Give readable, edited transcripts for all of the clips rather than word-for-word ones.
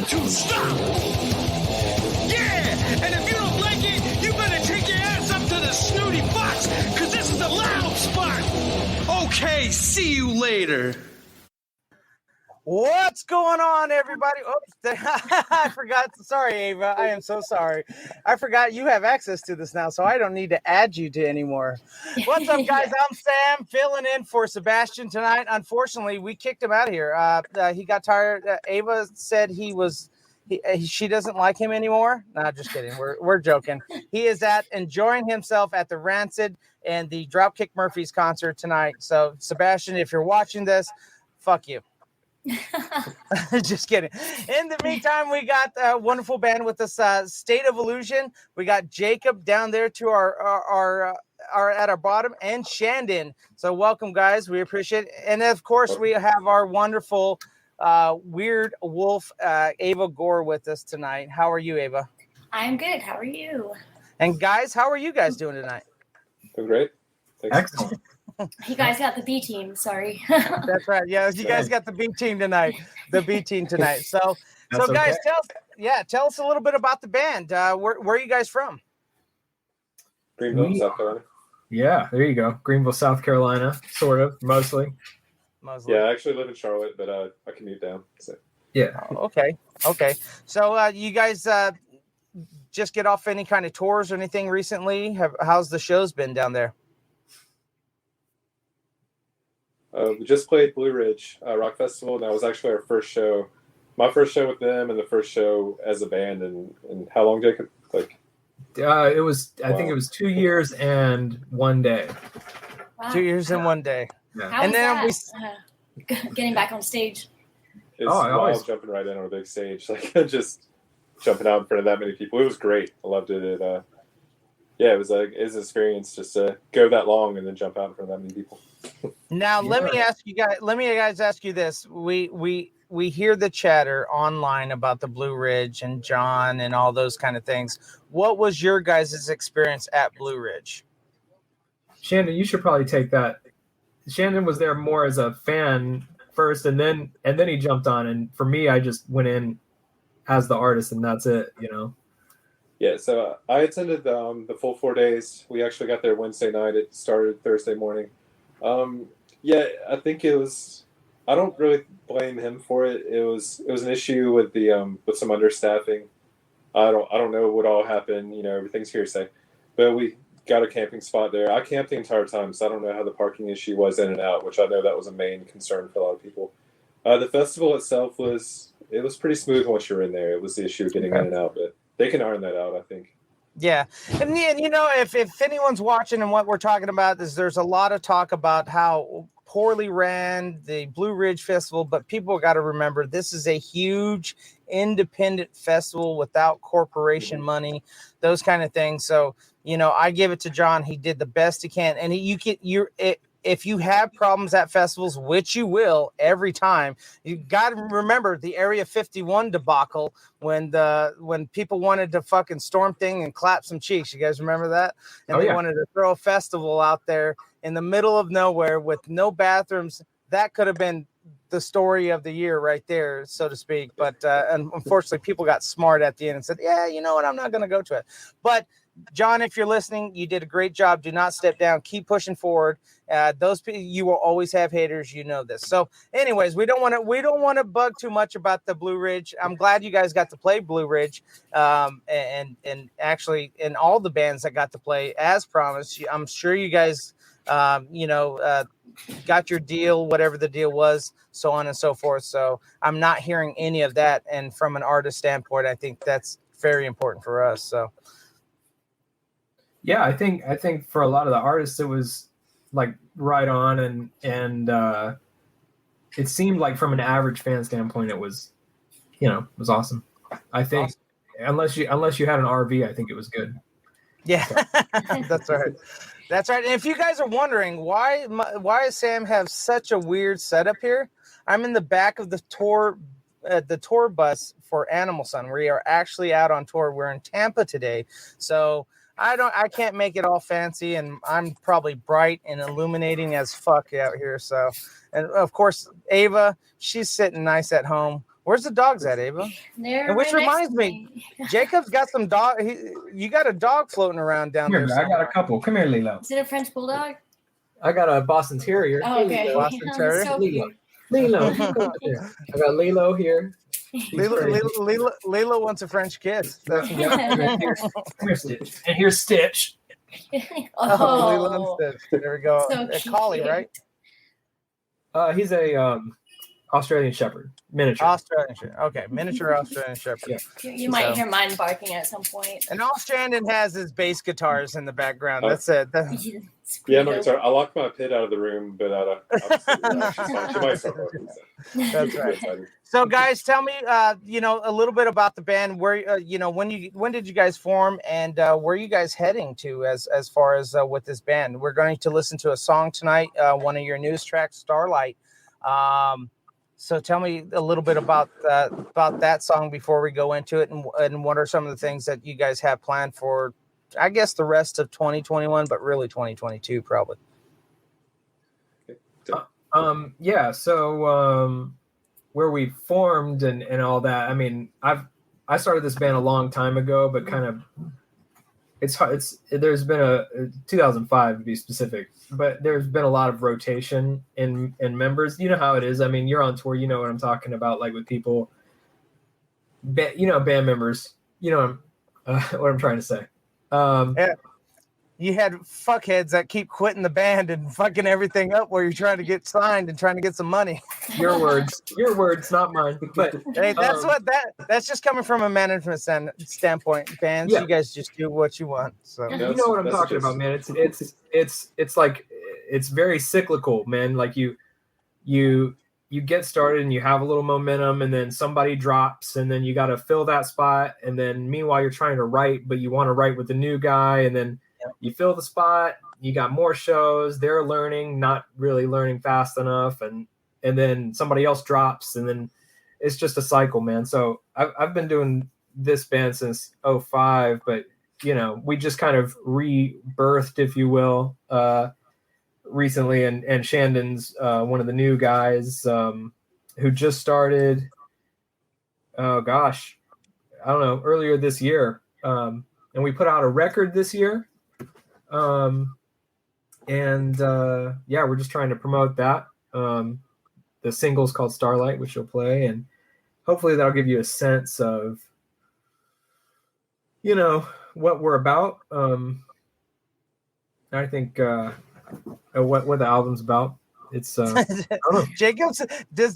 to stop. Yeah, and if you don't like it, you better take your ass up to the Snooty Fox, because this is the loud spot. Okay, see you later. What's going on, everybody? Oops, I forgot. Sorry, Ava. I am so sorry. I forgot you have access to this now, so I don't need to add you to anymore. What's up, guys? I'm Sam, filling in for Sebastian tonight. Unfortunately, we kicked him out of here. He got tired. Ava said she doesn't like him anymore. No, just kidding. We're joking. He is enjoying himself at the Rancid and the Dropkick Murphys concert tonight. So, Sebastian, if you're watching this, fuck you. Just kidding. In the meantime, we got a wonderful band with us, State of Illusion. We got Jacob down there to our at our bottom, and Shandon. So welcome, guys. We appreciate it. And of course, we have our wonderful Weird Wolf, Ava Gore, with us tonight. How are you, Ava? I'm good. How are you? And guys, how are you guys doing tonight? Doing great. Thanks. Excellent. You guys got the B team. Sorry. That's right. Yeah, you guys got the B team tonight. The B team tonight. So guys, tell us a little bit about the band. Where are you guys from? Greenville, South Carolina. Yeah, there you go. Greenville, South Carolina, sort of, mostly. Yeah, I actually live in Charlotte, but I commute down. So. Yeah. Okay. So you guys just get off any kind of tours or anything recently? How's the shows been down there? We just played Blue Ridge Rock Festival, and that was actually our first show. My first show with them, and the first show as a band. And how long, Jacob? It was. I think it was 2 years and 1 day. Wow. 2 years and 1 day. Yeah. How And was then that? Getting back on stage. It's always jumping right in on a big stage, just jumping out in front of that many people. It was great. I loved it. It was an experience just to go that long and then jump out in front of that many people. Now let me ask you guys. Ask you this: we hear the chatter online about the Blue Ridge and John and all those kind of things. What was your guys' experience at Blue Ridge? Shandon, you should probably take that. Shandon was there more as a fan first, and then he jumped on. And for me, I just went in as the artist, and that's it. Yeah, so I attended the full 4 days. We actually got there Wednesday night. It started Thursday morning. I think it was. I don't really blame him for it. It was an issue with with some understaffing. I don't know what all happened. Everything's hearsay, but we got a camping spot there. I camped the entire time, so I don't know how the parking issue was in and out, which I know that was a main concern for a lot of people. The festival itself was pretty smooth once you're in there. It was the issue of getting in and out, but they can iron that out, I think. Yeah. And if anyone's watching and what we're talking about is there's a lot of talk about how poorly ran the Blue Ridge Festival, but people got to remember this is a huge independent festival without corporation money, those kind of things. So, I give it to John. He did the best he can. And if you have problems at festivals, which you will every time, you got to remember the Area 51 debacle when people wanted to fucking storm thing and clap some cheeks. You guys remember that? And they wanted to throw a festival out there in the middle of nowhere with no bathrooms. That could have been the story of the year right there, so to speak. But unfortunately, people got smart at the end and said, yeah, you know what? I'm not going to go to it. But John, if you're listening, you did a great job. Do not step down. Keep pushing forward. Those people, you will always have haters. You know this. So, anyways, we don't want to bug too much about the Blue Ridge. I'm glad you guys got to play Blue Ridge, and actually, in all the bands that got to play as promised. I'm sure you guys, got your deal, whatever the deal was, so on and so forth. So, I'm not hearing any of that. And from an artist standpoint, I think that's very important for us. So. Yeah, I think for a lot of the artists it was like right on, and it seemed like from an average fan standpoint it was, it was awesome. I think unless you had an RV, I think it was good. Yeah, that's right. That's right. And if you guys are wondering why does Sam have such a weird setup here, I'm in the back of the tour bus for Animal Sun. We are actually out on tour. We're in Tampa today, so. I can't make it all fancy, and I'm probably bright and illuminating as fuck out here. So, and of course, Ava, she's sitting nice at home Where's the dogs at, Ava? They're And which right next reminds to me, Jacob's got some dog. You got a dog floating around down Come here, there. I got a somewhere. couple. Come here, Lilo. Is it a French bulldog? I got a Boston Terrier. Oh, okay. Lilo. Boston Terrier? So cute. Lilo. I got Lilo here. He's pretty. Lilo wants a French kiss. That's Here's Stitch. And here's Stitch. oh, Lilo and Oh, Stitch. There we go. So A collie, cute. right? He's a Australian Shepherd, miniature. Australian Shepherd. Okay, miniature Australian Shepherd. Yeah. you might So- hear mine barking at some point. And all Shannon has is bass guitars in the background. That's it. Yeah, no, sorry. I locked my pit out of the room, but obviously, she's fine. She might start working. So. That's right. Excited. So, guys, tell me, a little bit about the band. Where, when did you guys form, and where are you guys heading to as far as with this band? We're going to listen to a song tonight, one of your newest tracks, Starlight. So, tell me a little bit about that song before we go into it, and what are some of the things that you guys have planned for, I guess, the rest of 2021, but really 2022 probably. Yeah. So where we formed and all that. I mean, I started this band a long time ago, but kind of there's been a 2005 to be specific, but there's been a lot of rotation in members. You know how it is. I mean, you're on tour, you know what I'm talking about, like with people, band members, what I'm trying to say. Yeah. You had fuckheads that keep quitting the band and fucking everything up while you're trying to get signed and trying to get some money. Your words, not mine. But Hey, that's just coming from a management standpoint. Bands, Yeah. You guys just do what you want. So you know what I'm That's talking just- about, man. It's like it's very cyclical, man. Like you get started and you have a little momentum, and then somebody drops, and then you got to fill that spot, and then meanwhile you're trying to write, but you want to write with the new guy, and then you fill the spot. You got more shows. They're learning, not really learning fast enough, and then somebody else drops, and then it's just a cycle, man. So I've been doing this band since 2005, but we just kind of rebirthed, if you will, recently, and Shandon's one of the new guys who just started. Oh gosh, I don't know, earlier this year, and we put out a record this year, we're just trying to promote that. The single's called Starlight, which you'll play, and hopefully that'll give you a sense of what we're about. I think what the album's about. It's Does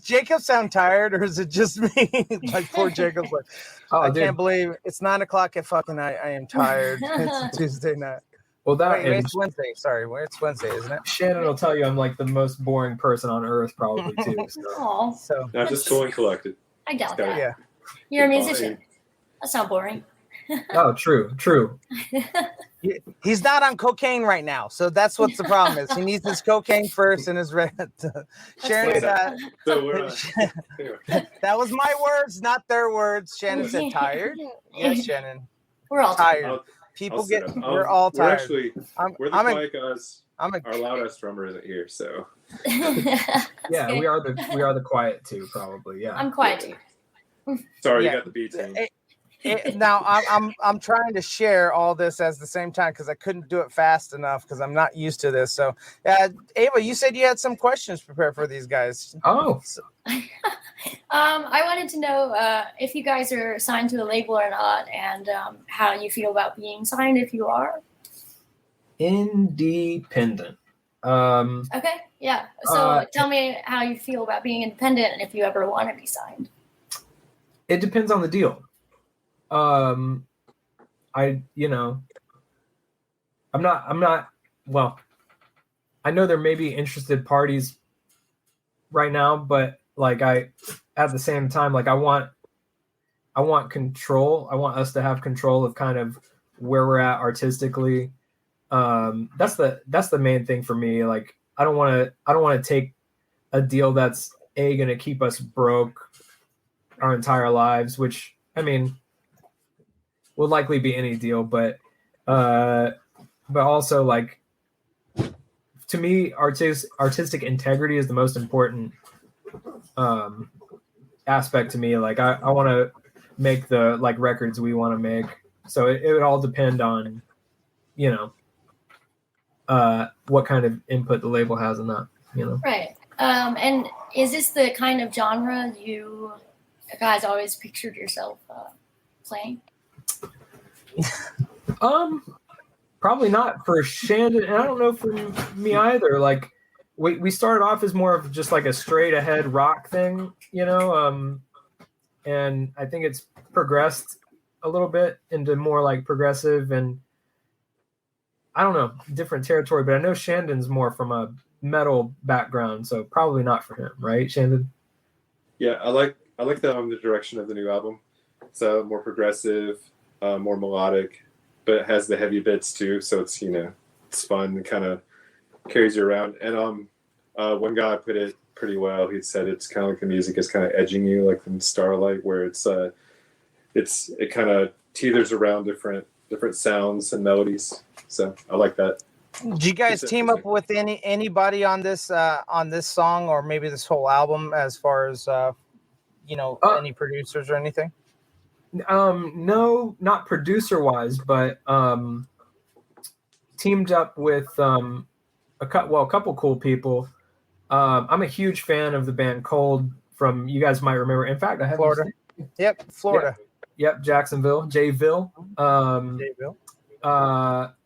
Jacob sound tired, or is it just me? Like poor Jacob's like, I dude. can't believe it's 9:00 at fucking night. I am tired. It's a Tuesday night. Well, that Wait, and it's Wednesday. Sorry, it's Wednesday, isn't it? Shannon will tell you I'm like the most boring person on earth, probably too. So. Aw, So Not just cool and collected. I doubt Got it. that. yeah. You're a Fine. musician. That's not boring. Oh, true. He's not on cocaine right now, so that's what the problem is. He needs his cocaine first and his red. Sharon, So we're anyway. that was my words, not their words. Shannon said tired. Yes, Shannon, We're all tired. I'll People sit get. up. We're all We're tired. actually I'm we're the a, quiet guys. I'm a, Our loudest drummer isn't here, so Yeah, good. we are the quiet two, probably. Yeah. I'm quiet too. sorry Yeah. you got the B team. now I'm trying to share all this at the same time because I couldn't do it fast enough because I'm not used to this. So, Ava, you said you had some questions prepared for these guys. Oh, I wanted to know if you guys are signed to a label or not, and how you feel about being signed if you are. independent. Okay, yeah. So tell me how you feel about being independent and if you ever want to be signed. It depends on the deal. I'm not, well, I know there may be interested parties right now, but like at the same time, like I want control. I want us to have control of kind of where we're at artistically. That's the main thing for me. Like, I don't want to take a deal that's going to keep us broke our entire lives, which, I mean, will likely be any deal, but also, like, to me, artistic integrity is the most important aspect to me. Like I want to make the like records we want to make. So it would all depend on, you know, what kind of input the label has in that, you know. Right. And is this the kind of genre you guys always pictured yourself playing? Probably not for Shandon, and I don't know for me either. Like we started off as more of just like a straight ahead rock thing, you know, and I think it's progressed a little bit into more like progressive and I don't know, different territory, but I know Shandon's more from a metal background, so probably not for him, right, Shandon? Yeah, I like the direction of the new album. So more progressive, more melodic, but it has the heavy bits too. So it's, you know, it's fun and kind of carries you around. And one guy put it pretty well. He said it's kind of like the music is kind of edging you, like in Starlight, where it kind of teeters around different sounds and melodies. So I like that. Did you guys team up with anybody on this song or maybe this whole album as far as any producers or anything? No, not producer wise, but teamed up with a couple cool people. I'm a huge fan of the band Cold from, you guys might remember. In fact, I have Florida. Yep, Florida. Yep, Jacksonville, Jayville.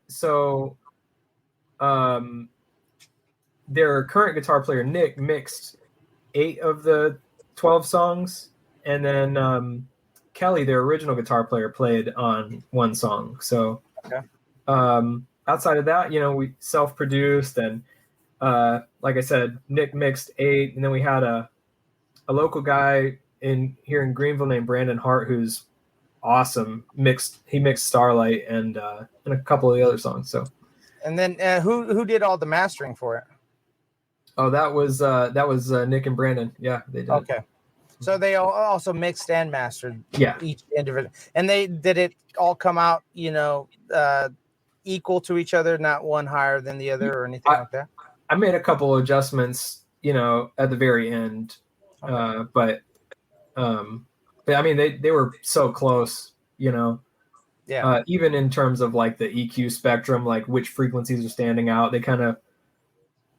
So their current guitar player Nick mixed 8 of the 12 songs, and then Kelly, their original guitar player, played on 1 song. So outside of that, you know, we self-produced, and like I said, Nick mixed 8, and then we had a local guy here in Greenville named Brandon Hart, who's awesome. He mixed Starlight and a couple of the other songs. So, and then who did all the mastering for it? Oh, that was Nick and Brandon. Yeah, they did. Okay, so they also mixed and mastered. Yeah, each individual, and they did it all come out, you know, equal to each other, not one higher than the other or anything like that. I made a couple of adjustments, you know, at the very end, but I mean, they were so close, you know. Yeah. Even in terms of like the EQ spectrum, like which frequencies are standing out, they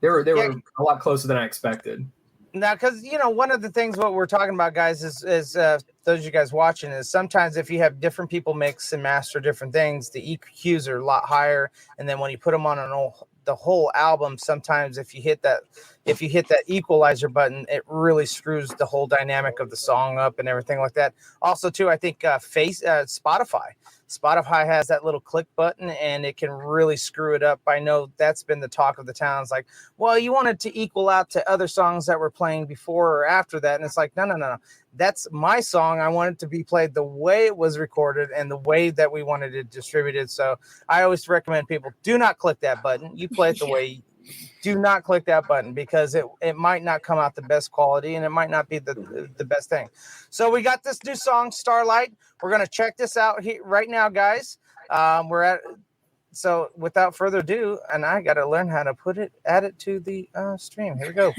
were a lot closer than I expected. Now, because, you know, one of the things what we're talking about, guys, is those of you guys watching, is sometimes if you have different people mix and master different things, the EQs are a lot higher, and then when you put them on the whole album, sometimes if you hit that equalizer button, it really screws the whole dynamic of the song up and everything like that. Also, too, I think Spotify has that little click button, and it can really screw it up. I know that's been the talk of the town. It's like, well, you want it to equal out to other songs that were playing before or after that, and it's like, no. That's my song. I want it to be played the way it was recorded and the way that we wanted it distributed. So I always recommend people do not click that button. You play it the way. Do not click that button, because it might not come out the best quality, and it might not be the best thing. So we got this new song, Starlight. We're going to check this out here right now, guys. So without further ado, and I got to learn how to add it to the stream. Here we go.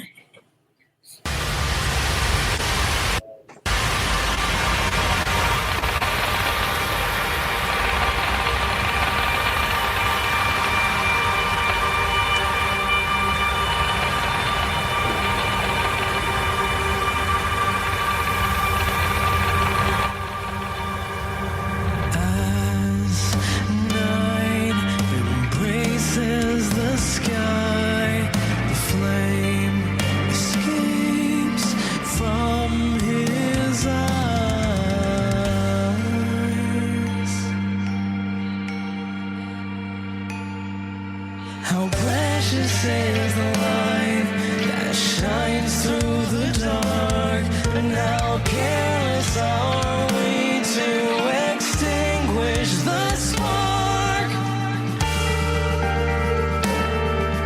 How precious is the light that shines through the dark, and how careless are we to extinguish the spark.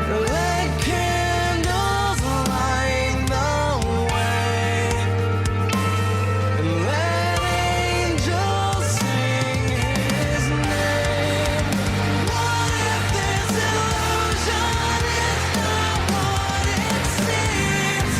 Let candles light the way, and let angels sing his name. What if this illusion is not what it seems?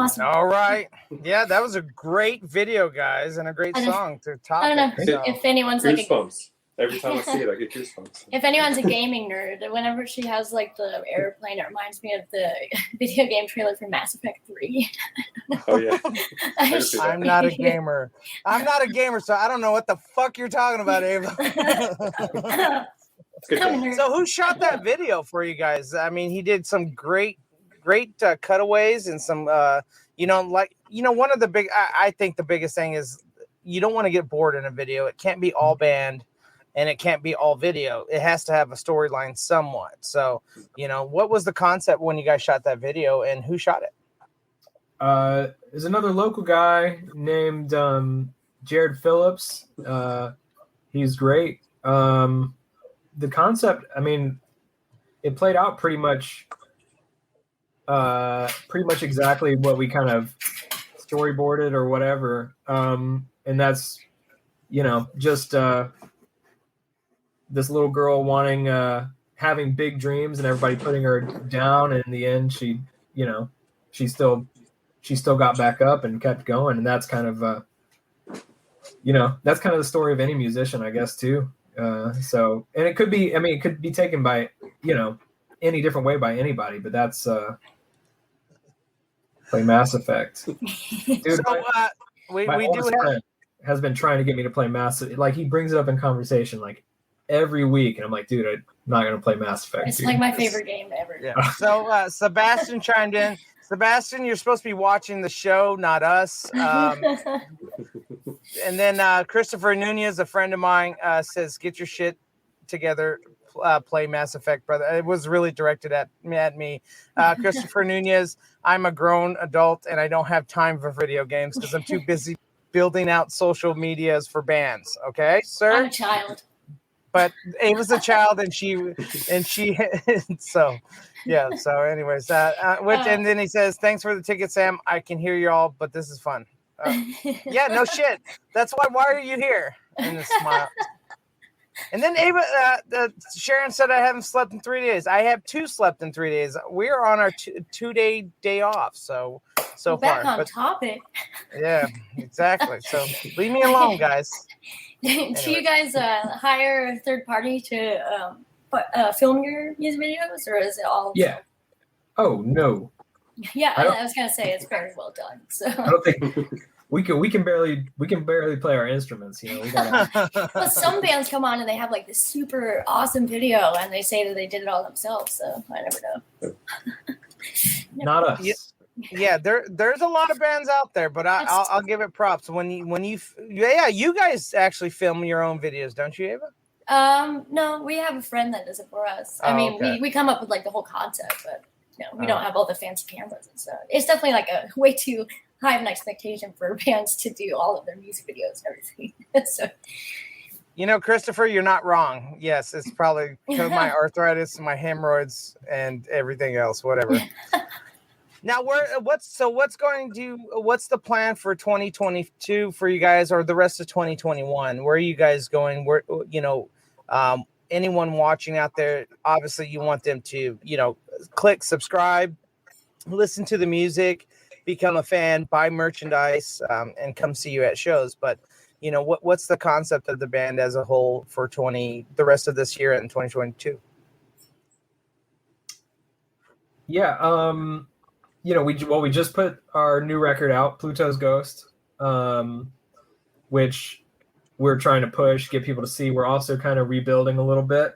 Awesome. All right. Yeah, that was a great video, guys, and a great I don't- song to top I don't know it. So- if anyone's like a, Goosebumps. Every time I see it, I get goosebumps. if anyone's a gaming nerd. Whenever she has like the airplane, it reminds me of the video game trailer for Mass Effect 3. Oh yeah. I see that. I'm not a gamer. I'm not a gamer, so I don't know what the fuck you're talking about, Ava. It's good. I'm a Game. nerd. So who shot that video for you guys? I mean, he did some great cutaways and some one of the big I think the biggest thing is you don't want to get bored in a video. It can't be all band and it can't be all video. It has to have a storyline somewhat. So, what was the concept when you guys shot that video and who shot it? There's another local guy named Jared Phillips. He's great. The concept, I mean, it played out pretty much exactly what we kind of storyboarded or whatever. And that's, just this little girl having big dreams and everybody putting her down. And in the end, she still got back up and kept going. And that's kind of, that's kind of the story of any musician, I guess, too. And it could be taken by, any different way by anybody, but that's, play Mass Effect. Dude, So my we do oldest have friend has been trying to get me to play Mass Effect. Like, he brings it up in conversation, like, every week. And I'm like, dude, I'm not going to play Mass Effect. It's dude. like my favorite game ever. Yeah. So Sebastian chimed in. Sebastian, you're supposed to be watching the show, not us. And then Christopher Nunez, a friend of mine, says, "Get your shit together, play Mass Effect, brother." It was really directed at me. Christopher Nunez, I'm a grown adult and I don't have time for video games because I'm too busy building out social medias for bands. Okay, I'm sir. a child. But Ava's a child, and she, so, yeah. So, anyways, and then he says, "Thanks for the ticket, Sam. I can hear you all, but this is fun." Yeah, no shit. That's why are you here? And the smile. And then Ava, Sharon said, "I haven't slept in 3 days." I have slept in 3 days. We are on our 2-day day off, so Back far. on topic. Yeah, exactly. So leave me alone, guys. Do you guys hire a third party to film your music videos, or is it all? Yeah. Oh, no. Yeah, I don't- I was gonna say it's very well done. So, I don't think we can barely play our instruments. We gotta, but some bands come on and they have like this super awesome video, and they say that they did it all themselves. So I never know. not us. Yeah. Yeah, there's a lot of bands out there, but I'll give it props when you guys actually film your own videos, don't you, Ava? No, we have a friend that does it for us. Oh, I mean, okay. we come up with like the whole concept, but we don't have all the fancy cameras and stuff. It's definitely like a way too high of an expectation for bands to do all of their music videos and everything. So, Christopher, you're not wrong. Yes, it's probably because of my arthritis and my hemorrhoids and everything else, whatever. Now, what's the plan for 2022 for you guys, or the rest of 2021? Where are you guys going? Where, anyone watching out there, obviously you want them to, click subscribe, listen to the music, become a fan, buy merchandise, and come see you at shows. But, what's the concept of the band as a whole for the rest of this year and 2022? Yeah. We just put our new record out, Pluto's Ghost, which we're trying to push, get people to see. We're also kind of rebuilding a little bit,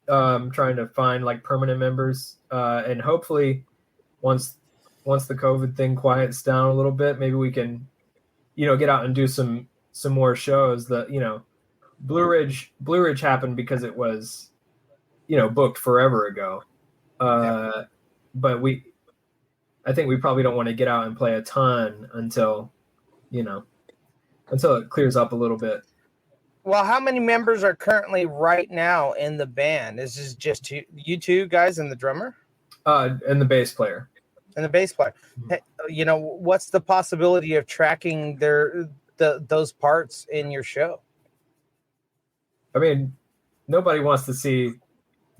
trying to find like permanent members, and hopefully once the COVID thing quiets down a little bit, maybe we can, get out and do some more shows. Blue Ridge happened because it was, booked forever ago. But I think we probably don't want to get out and play a ton until it clears up a little bit. Well, how many members are currently right now in the band? Is this just you two guys and the drummer? And the bass player. And the bass player. Hey, what's the possibility of tracking those parts in your show? I mean, nobody wants to see,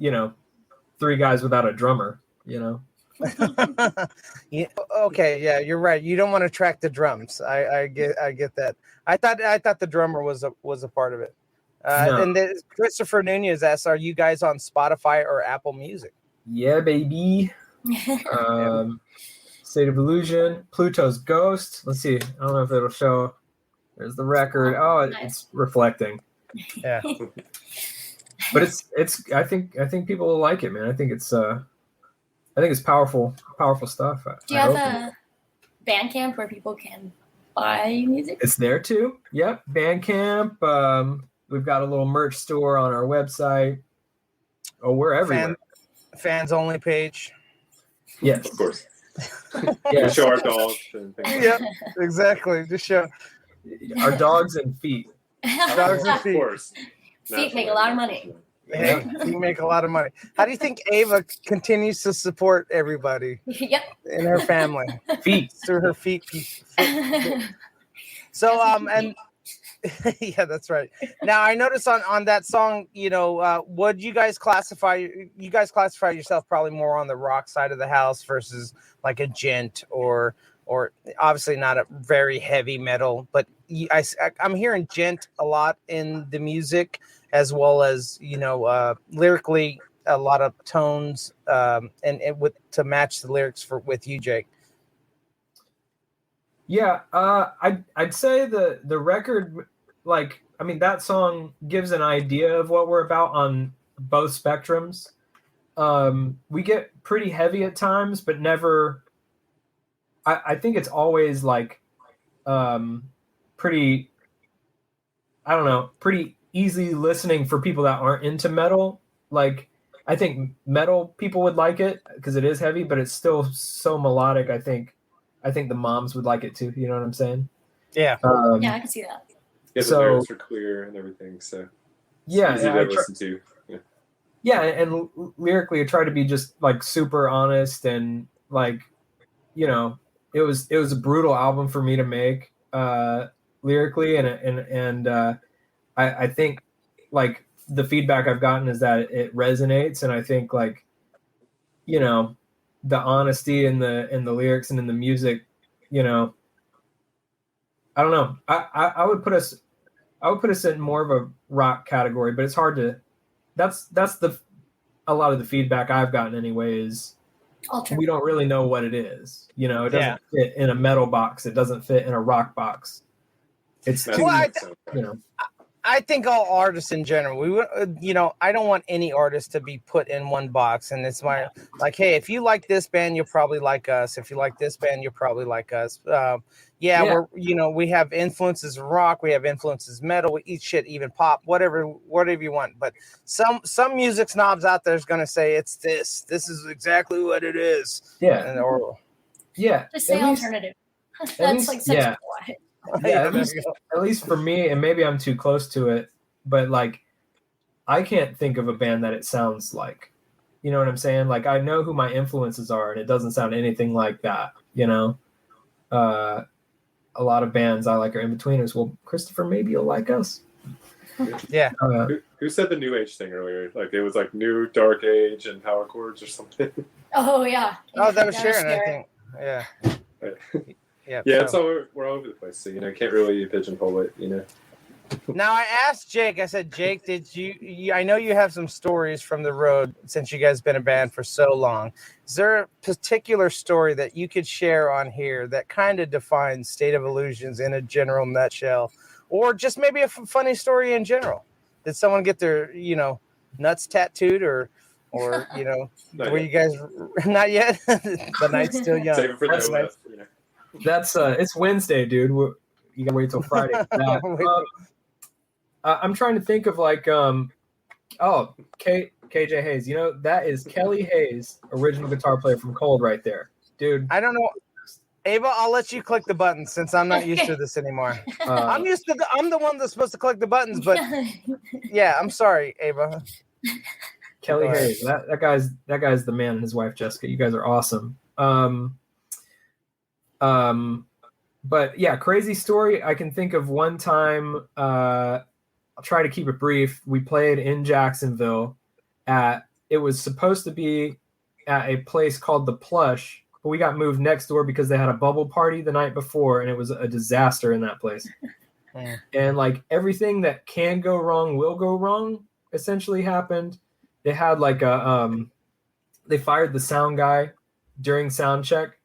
3 guys without a drummer, Yeah, okay, yeah, you're right. You don't want to track the drums. I get that. I thought the drummer was a part of it. No. And then Christopher Nunez asks, "Are you guys on Spotify or Apple Music?" Yeah, baby. State of Illusion, Pluto's Ghost. Let's see. I don't know if it'll show. There's the record. Oh, Nice. it's reflecting. Yeah. But it's. I think people will like it, man. I think it's powerful stuff. Do you have a Bandcamp where people can buy music? It's there too. Yep, Bandcamp. We've got a little merch store on our website. Oh, we're everywhere. Fans only page. Yes, Of course. Yeah. Show our dogs and things. Yep, exactly. Just show Our dogs and feet. dogs and Of feet. course. Feet make a lot of money. Hey, you make a lot of money. How do you think Ava continues to support everybody Yep. in her family Feet. through her feet? So and yeah, that's right. Now I noticed on that song, would you guys classify yourself probably more on the rock side of the house versus like a gent or obviously not a very heavy metal, but I'm hearing gent a lot in the music as well as lyrically a lot of tones and with to match the lyrics with you, Jake. Yeah, I'd say the record, like, I mean, that song gives an idea of what we're about on both spectrums. We get pretty heavy at times, but never. I think it's always like pretty. I don't know, pretty easy listening for people that aren't into metal. Like, I think metal people would like it because it is heavy, but it's still so melodic. I think the moms would like it too. You know what I'm saying? Yeah. Yeah, I can see that. Yeah, the So- lyrics are clear and everything, so Yeah, easy and to I listen to. Yeah. yeah, and lyrically, I try to be just like super honest and like, it was a brutal album for me to make lyrically, and I think like the feedback I've gotten is that it resonates, and I think like, the honesty in the lyrics and in the music, I don't know. I would put us in more of a rock category, but it's hard to. That's a lot of the feedback I've gotten anyway is Alter. we don't really know what it is. It doesn't Yeah. fit in a metal box. It doesn't fit in a rock box. It's That's too, Well, what it sounds like. I think all artists in general, I don't want any artist to be put in one box. And it's like, hey, if you like this band, you'll probably like us. If you like this band, you'll probably like us. Yeah. We have influences in rock, we have influences metal, we eat shit, even pop, whatever you want. But some music snobs out there is going to say it's this. This is exactly what it is. yeah, yeah. Just say At least- alternative. at That's least- like such yeah. a lie. Yeah, at least for me, and maybe I'm too close to it, but like, I can't think of a band that it sounds like. You know what I'm saying? Like, I know who my influences are, and it doesn't sound anything like that. A lot of bands I like are in-betweeners. Well, Christopher, maybe you'll like us. Yeah. Who said the new age thing earlier? Like it was like new dark age and power chords or something. Oh yeah. Oh, that was Sharon, I think. Yeah. Yeah, so we're all over the place. So can't really pigeonhole it. Now I asked Jake. I said, Jake, did you? I know you have some stories from the road since you guys been a band for so long. Is there a particular story that you could share on here that kind of defines State of Illusions in a general nutshell, or just maybe a funny story in general? Did someone get their nuts tattooed, or Not were yet. you guys not yet? The night's still young. Save it for That's the nice. OF, That's it's Wednesday, dude. You gotta wait till Friday. for that. I'm trying to think of like KJ Hayes. That is Kelly Hayes, original guitar player from Cold, right there, dude. I don't know. Ava, I'll let you click the buttons since I'm not used to this anymore. I'm used to I'm the one that's supposed to click the buttons, but yeah, I'm sorry, Ava. Kelly Go ahead. Hayes. That guy's the man, and his wife Jessica. You guys are awesome. But yeah, crazy story. I can think of one time. I'll try to keep it brief. We played in Jacksonville. It was supposed to be at a place called The Plush, but we got moved next door because they had a bubble party the night before, and it was a disaster in that place. And like everything that can go wrong will go wrong essentially happened. They had like they fired the sound guy during sound check,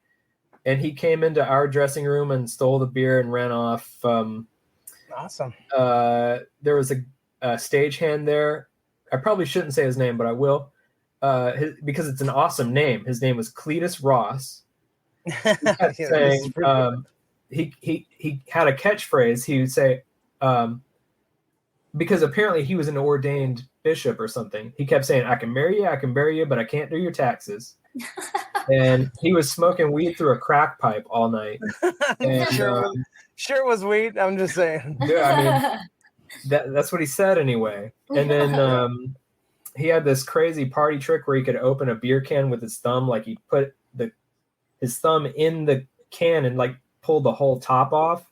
and he came into our dressing room and stole the beer and ran off. Awesome. There was a stagehand there. I probably shouldn't say his name, but I will, because it's an awesome name. His name was Cletus Ross. He kept saying, he had a catchphrase. He would say, because apparently he was an ordained bishop or something. He kept saying, I can marry you, but I can't do your taxes. And he was smoking weed through a crack pipe all night. And, sure was weed. I'm just saying. Yeah, I mean, that's what he said anyway. And then he had this crazy party trick where he could open a beer can with his thumb. Like he put his thumb in the can and like pulled the whole top off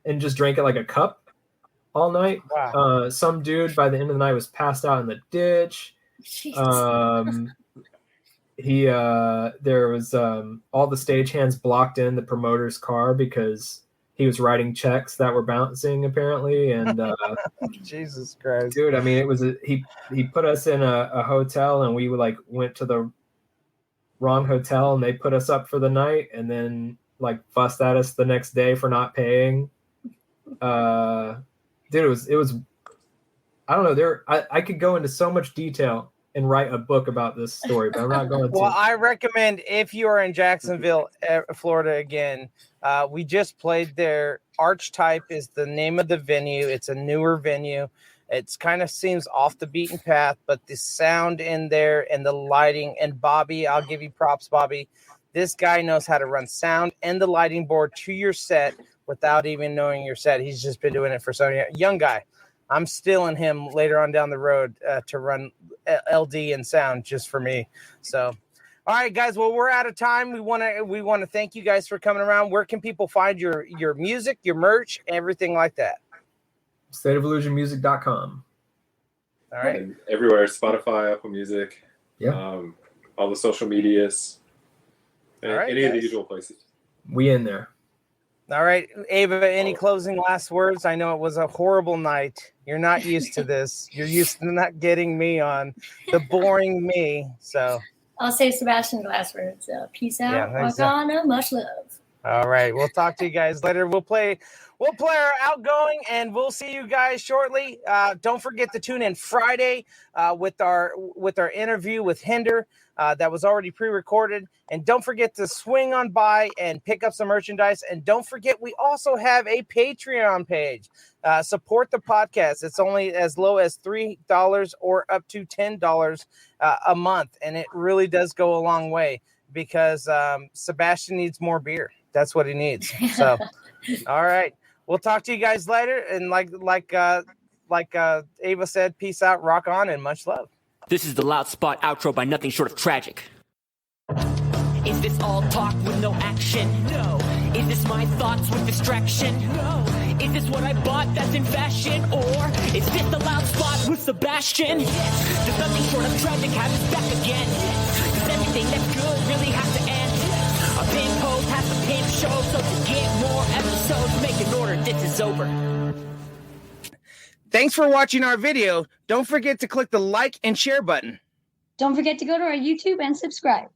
and just drank it like a cup all night. Wow. Some dude by the end of the night was passed out in the ditch. There was all the stagehands blocked in the promoter's car because he was writing checks that were bouncing apparently. And Jesus Christ, dude, I mean, it was he put us in a hotel, and we like went to the wrong hotel, and they put us up for the night, and then like fussed at us the next day for not paying. Dude, it was I don't know, I could go into so much detail and write a book about this story, but I'm not going to. Well, I recommend if you are in Jacksonville, Florida again, we just played there. Archetype is the name of the venue. It's a newer venue. It's kind of seems off the beaten path, but the sound in there and the lighting, and Bobby, I'll give you props, Bobby. This guy knows how to run sound and the lighting board to your set without even knowing your set. He's just been doing it for so young guy. I'm stealing him later on down the road to run LD and sound just for me. So, all right, guys. Well, we're out of time. We want to thank you guys for coming around. Where can people find your music, your merch, everything like that? stateofillusionmusic.com. All right. And everywhere: Spotify, Apple Music, Yeah. all the social medias, All right, any of the guys. usual places. We in there. All right, Ava, any closing last words? I know it was a horrible night. You're not used to this. You're used to not getting me on the boring me. So I'll say Sebastian's last words. Peace out. Yeah, thanks, Rock on and much love. all right, we'll talk to you guys later. We'll play our outgoing, and we'll see you guys shortly. Don't forget to tune in Friday with our interview with Hinder. That was already pre-recorded. And don't forget to swing on by and pick up some merchandise. And don't forget, we also have a Patreon page. Support the podcast. It's only as low as $3 or up to $10 a month. And it really does go a long way because Sebastian needs more beer. That's what he needs. So, all right. We'll talk to you guys later. And like Ava said, peace out, rock on, and much love. This is the Loud Spot outro by Nothing Short of Tragic. Is this all talk with no action? No. Is this my thoughts with distraction? No. Is this what I bought that's in fashion? Or is this the Loud Spot with Sebastian? Yes. Does Nothing Short of Tragic have his back again? Yes. Does everything that's good really have to end? Yes. A pin post has to pin show, so to get more episodes, make an order, this is over. Thanks for watching our video. Don't forget to click the like and share button. Don't forget to go to our YouTube and subscribe.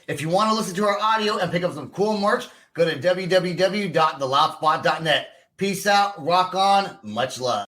If you want to listen to our audio and pick up some cool merch, go to www.theloudspot.net. Peace out, rock on, much love.